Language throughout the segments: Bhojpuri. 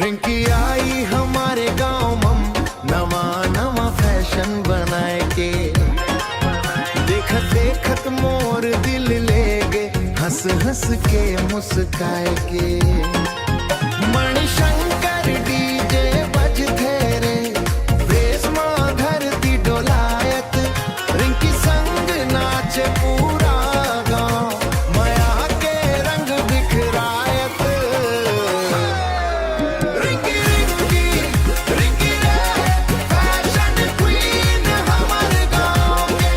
रिंकी आई हमारे गांव मम नवा नवा फैशन बनाए के देखत देखत मोर दिल ले गे हंस हंस के मुस्काए के मणिशंकर डीजे बजते रे बेस मां धरती डोलायत रिंकी संग नाचे पूरा गांव माया के रंग बिखरायत रिंकी रिंकी रिंकी रे फैशन क्वीन हमारे गांव के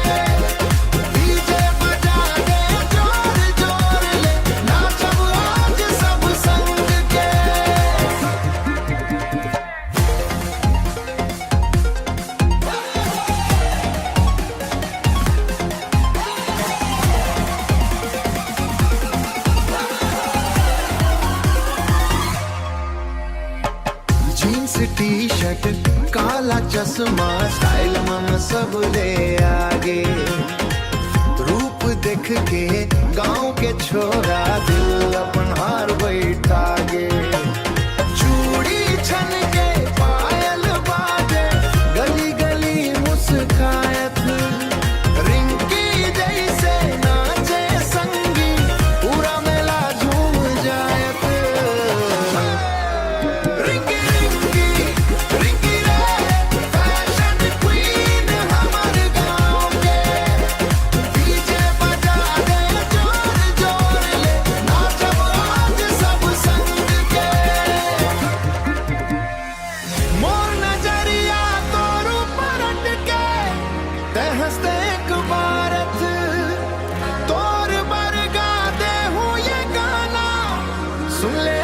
डीजे बजा दे जोर जोर ले नाचब आज सब संग के जीन्स टी शर्ट काला चश्मा स्टाइल मन सब ले आगे रूप देख के गांव के छोरा दिल अपन हार बैठा गे चूड़ी छन के पायल बाजे गली गली मुस्कायत रिंकी जैसे नाचे संगी पूरा मेला झूम जायत रिंकी रिंकी रिंकी रे फैशन क्वीन हमारे गांव के डीजे बजा दे जोर जोर ले नाचब आज सब संग के मोर नजरिया तोर ऊपर अटके ते हंसते एक भारत तोर बरगा दे हूँ ये गाना सुन ले